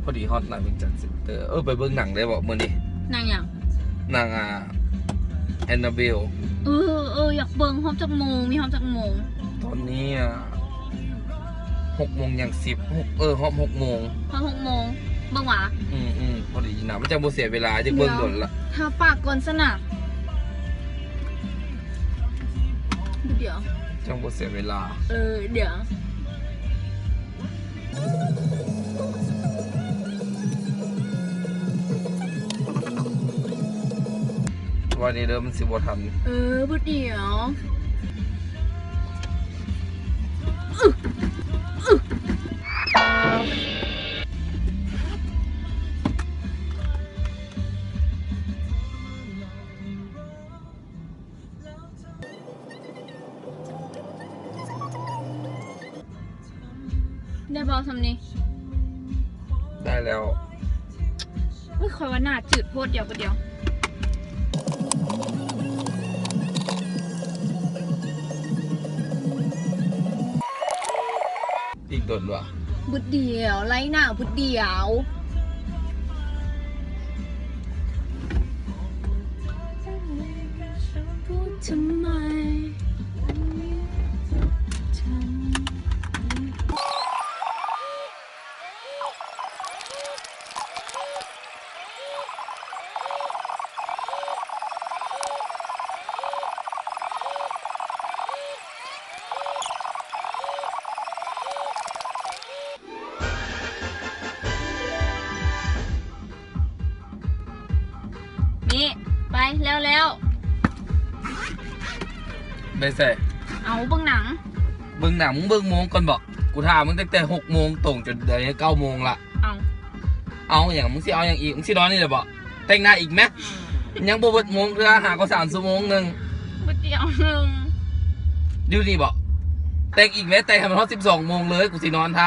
อดีฮอตหนังเป็นจัดเซ็นเตอร์ไปเบิ่งหนังได้บอกมื่อนี้นางอย่างนางแอนนาเบลอยากเบิ่งฮอมจากโมงมีฮอมจากโมงตอนนี้6 โมงอย่าง10ฮอม6 โมงฮอม6 โมงเบิ่งหวะพอดีนะมันจะบ่เสียเวลาจะเบิ่งโดนละถ้าปากก่อนสนะเดี๋ยวจังบ่เสียเวลาเดี๋ยววันนี้เริ่มมันสิบ่ทันบ่เดี๋ยวได้บอทำนี้ได้แล้วไม่ค่อยว่าหน้าจืดโพดเดียวก็เดียวอีกโดนวะบุดเดียวไล่หน้าบุดเดียวทำไมนี่ไปแล้วไปใส่เอาเบิ่งหนังมึงเบิ่งโมงก่อนบอกกูถามมึงตั้งแต่6 โมงตรงจนเดี๋ยวนี้9 โมงละเอาอย่างมึงสิเอาอย่างอีกมึงสินอนนี่เลยบอกแต่งหน้าอีกไหมยังบ่เบิดโมงเพื่อหาก็3 ชั่วโมงนึงบุดเดียวนึงดูนี่บอกแต่งอีกไหมแต่งให้มันฮอด12 โมงเลยกูสินอนท่า